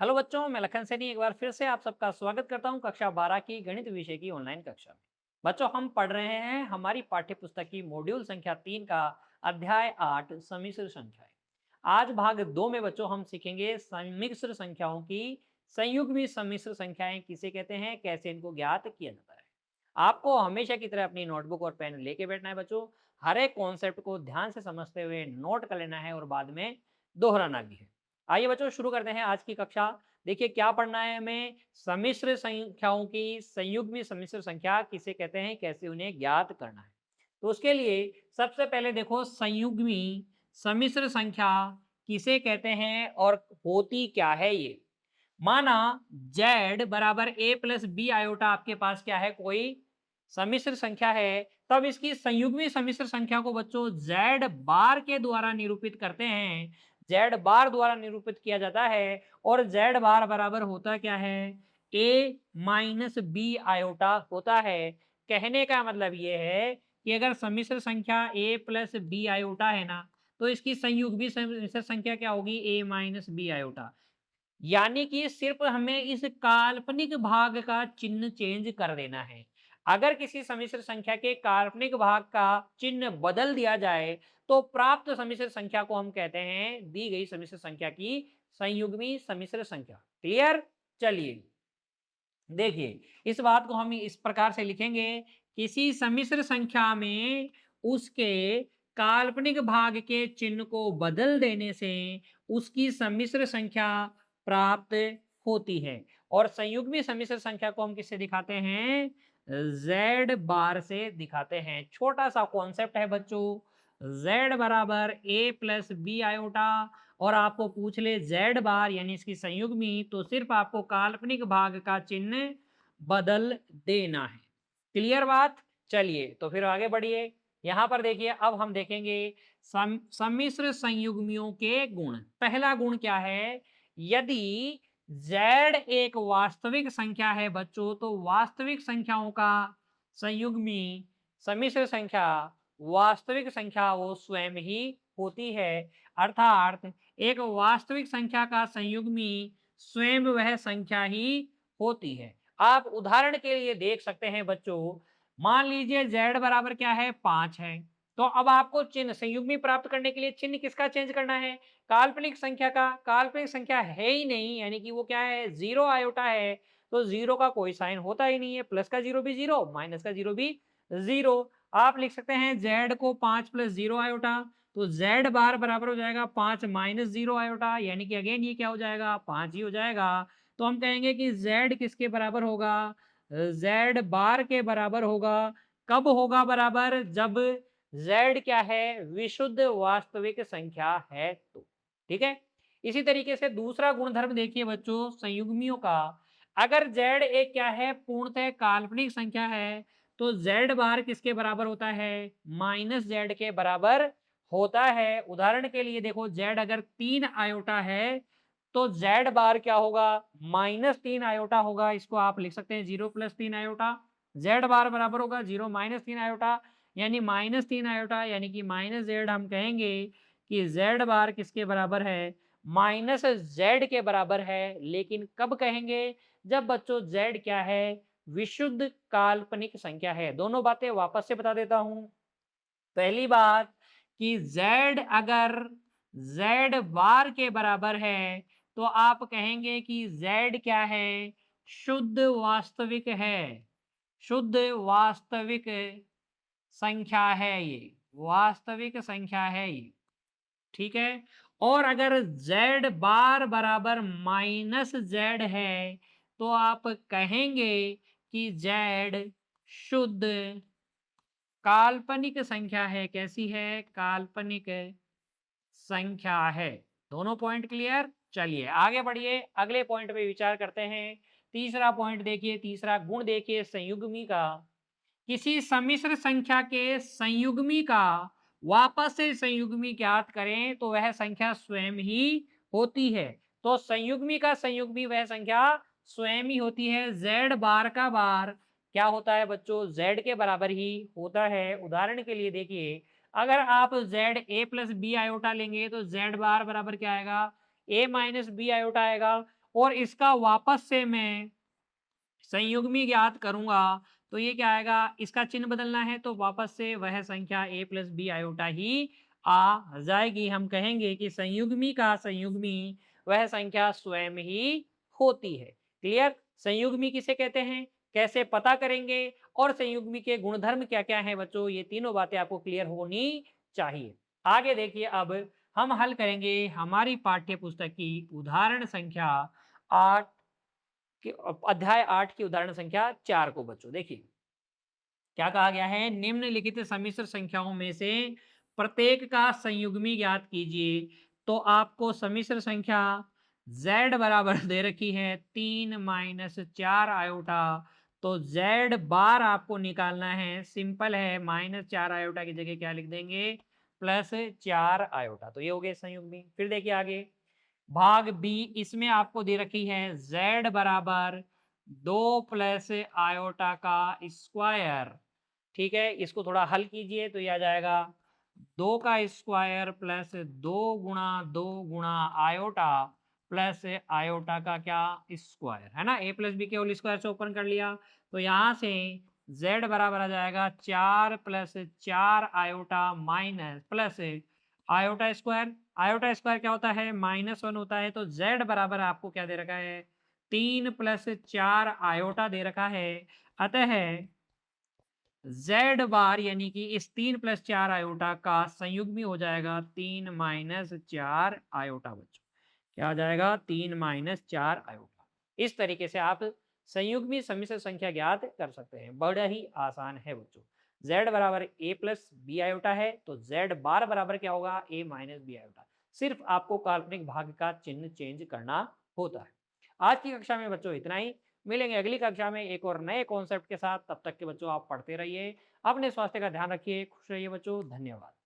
Hello बच्चों, मैं लखन सैनी एक बार फिर से आप सबका स्वागत करता हूं कक्षा 12 की गणित विषय की ऑनलाइन कक्षा में। बच्चों, हम पढ़ रहे हैं हमारी पाठ्य पुस्तक की मॉड्यूल संख्या 3 का अध्याय 8 सम्मिश्र संख्याएं। आज भाग 2 में बच्चों हम सीखेंगे सम्मिश्र संख्याओं की संयुग्मी सम्मिश्र संख्याएं किसे कहते हैं, कैसे इनको ज्ञात किया जाता है। आपको हमेशा की तरह अपनी नोटबुक और पेन लेके बैठना है बच्चों। हर एक कॉन्सेप्ट को ध्यान से समझते हुए नोट कर लेना है और बाद में दोहराना भी है। आइए बच्चों, शुरू करते हैं आज की कक्षा। देखिए क्या पढ़ना है हमें, सम्मिश्र संख्याओं की संयुग्मी सम्मिश्र संख्या किसे कहते हैं, कैसे उन्हें ज्ञात करना है। तो उसके लिए सबसे पहले देखो, संयुग्मी सम्मिश्र संख्या किसे कहते हैं और होती क्या है ये। माना z बराबर a प्लस बी आयोटा आपके पास क्या है, कोई सम्मिश्र संख्या है, तब इसकी संयुग्मी सम्मिश्र संख्या को बच्चों z बार के द्वारा निरूपित करते हैं। z बार द्वारा निरूपित किया जाता है और z बार बराबर होता क्या है, a माइनस बी आयोटा होता है। कहने का मतलब ये है कि अगर सम्मिश्र संख्या a प्लस बी आयोटा है ना, तो इसकी संयुग्मी सम्मिश्र संख्या क्या होगी, a माइनस बी आयोटा। यानी कि सिर्फ हमें इस काल्पनिक भाग का चिन्ह चेंज कर देना है। अगर किसी सम्मिश्र संख्या के काल्पनिक भाग का चिन्ह बदल दिया जाए तो प्राप्त सम्मिश्र संख्या को हम कहते हैं दी गई सम्मिश्र संख्या की संयुग्मी सम्मिश्र संख्या। क्लियर? चलिए देखिए, इस बात को हम इस प्रकार से लिखेंगे, किसी सम्मिश्र संख्या में उसके काल्पनिक भाग के चिन्ह को बदल देने से उसकी सम्मिश्र संख्या प्राप्त होती है। और संयुग्मी सम्मिश्र संख्या को हम किससे दिखाते हैं, z बार से दिखाते हैं। छोटा सा कॉन्सेप्ट है बच्चों, z बराबर a प्लस बी आयोटा और आपको पूछ ले z बार यानी इसकी संयुग्मी, तो सिर्फ आपको काल्पनिक भाग का चिन्ह बदल देना है। क्लियर बात? चलिए तो फिर आगे बढ़िए। यहां पर देखिए, अब हम देखेंगे सम्मिश्र संयुग्मियों के गुण। पहला गुण क्या है, यदि z एक वास्तविक संख्या है बच्चों, तो वास्तविक संख्याओं का संयुग्मी सम्मिश्र संख्या वास्तविक संख्या वो स्वयं ही होती है। अर्थात एक वास्तविक संख्या का संयुग्मी स्वयं वह संख्या ही होती है। आप उदाहरण के लिए देख सकते हैं बच्चों, मान लीजिए z बराबर क्या है, 5 है। तो अब आपको चिन्ह संयुग्मी प्राप्त करने के लिए चिन्ह किसका चेंज करना है, काल्पनिक संख्या का। काल्पनिक संख्या है ही नहीं, यानी कि वो क्या है, जीरो आयोटा है। तो जीरो का कोई साइन होता ही नहीं है, प्लस का जीरो भी जीरो, माइनस का जीरो भी जीरो। आप लिख सकते हैं z को 5 प्लस जीरो आयोटा, तो z बार बराबर हो जाएगा 5 माइनस जीरो आयोटा, यानी कि अगेन ये क्या हो जाएगा, 5 ही हो जाएगा। तो हम कहेंगे कि z किसके बराबर होगा, z बार के बराबर होगा। कब होगा बराबर, जब z क्या है, विशुद्ध वास्तविक संख्या है तो। ठीक है। इसी तरीके से दूसरा गुणधर्म देखिए बच्चों संयुग्मियों का, अगर z एक क्या है, पूर्णतः काल्पनिक संख्या है, तो z बार किसके बराबर होता है, माइनस z के बराबर होता है। उदाहरण के लिए देखो, z अगर 3 आयोटा है तो z बार क्या होगा, माइनस 3 आयोटा होगा। इसको आप लिख सकते हैं 0 प्लस 3 आयोटा। z बार बराबर होगा 0 माइनस 3 आयोटा, यानी माइनस 3 आयोटा, यानी कि माइनस z। हम कहेंगे कि z बार किसके बराबर है, माइनस z के बराबर है। लेकिन कब कहेंगे, जब बच्चों z क्या है, विशुद्ध काल्पनिक संख्या है। दोनों बातें वापस से बता देता हूं। पहली बात कि z अगर z बार के बराबर है, तो आप कहेंगे कि z क्या है, शुद्ध वास्तविक है। शुद्ध वास्तविक संख्या है ये, वास्तविक संख्या है ये। ठीक है। और अगर z बार बराबर माइनस z है, तो आप कहेंगे कि z शुद्ध काल्पनिक संख्या है। कैसी है, काल्पनिक संख्या है। दोनों पॉइंट क्लियर? चलिए आगे बढ़िए, अगले पॉइंट पे विचार करते हैं। तीसरा पॉइंट देखिए, तीसरा गुण देखिए संयुग्मी का। किसी सम्मिश्र संख्या के संयुग्मी का वापस से संयुग्मी ज्ञात करें तो वह संख्या स्वयं ही होती है। तो संयुग्मी का संयुग्मी वह संख्या स्वयं ही होती है। z बार का बार क्या होता है बच्चों, z के बराबर ही होता है। उदाहरण के लिए देखिए, अगर आप z a plus b iota लेंगे तो z बार बराबर क्या आएगा, a माइनस बी आयोटा आएगा। और इसका वापस से मैं संयुग्मी ज्ञात करूँगा, तो ये क्या आएगा, इसका चिन्ह बदलना है तो वापस से वह संख्या a प्लस बी आयोटा ही आ जाएगी। हम कहेंगे कि संयुग्मी का संयुग्मी वह संख्या स्वयं ही होती है। क्लियर? संयुग्मी किसे कहते हैं? कैसे पता करेंगे? और संयुग्मी के गुणधर्म क्या-क्या हैं बच्चों? ये तीनों बातें आपको क्लियर होनी चाहिए। आगे देखिए, अब हम हल करेंगे हमारी पाठ्य पुस्तक की उदाहरण संख्या 8 कि अध्याय 8 की उदाहरण संख्या 4 को बच्चों देखिए, क्या कहा गया है, निम्नलिखित सम्मिश्र संख्याओं में से प्रत्येक का संयुग्मी ज्ञात कीजिए। तो आपको सम्मिश्र संख्या z बराबर दे रखी है 3 माइनस 4 आयोटा। तो z बार आपको निकालना है, सिंपल है, माइनस 4 आयोटा की जगह क्या लिख देंगे, प्लस 4 आयोटा। तो ये हो गए संयुग्मी। फिर देखिए आगे, भाग बी, इसमें आपको दे रखी है z बराबर 2 प्लस आयोटा का स्क्वायर। ठीक है, इसको थोड़ा हल कीजिए तो ये आ जाएगा 2 का स्क्वायर प्लस 2 गुणा 2 गुणा आयोटा प्लस आयोटा का क्या, स्क्वायर, है ना। ए प्लस बी के होल स्क्वायर से ओपन कर लिया, तो यहाँ से z बराबर आ जाएगा 4 plus 4 iota minus plus iota square. Iota square क्या होता है, -1 होता है। तो z बराबर आपको क्या दे रखा है, 3 प्लस 4 आयोटा दे रखा है। अतः z बार यानी कि इस 3 प्लस 4 आयोटा का संयुग्मी हो जाएगा 3 माइनस 4 आयोटा बच्चों। क्या आ जाएगा, 3 माइनस 4 आयोटा। इस तरीके से आप संयुग्मी सम्मिश्र संख्या ज्ञात कर सकते हैं। बड़ा ही आसान है बच्चों। z बराबर a प्लस बी आयोटा है, तो z बार बराबर क्या होगा, a माइनस बी आयोटा। सिर्फ आपको काल्पनिक भाग का चिन्ह चेंज करना होता है। आज की कक्षा में बच्चों इतना ही। मिलेंगे अगली कक्षा में एक और नए कॉन्सेप्ट के साथ। तब तक के बच्चों आप पढ़ते रहिए, अपने स्वास्थ्य का ध्यान रखिए, खुश रहिए बच्चों। धन्यवाद।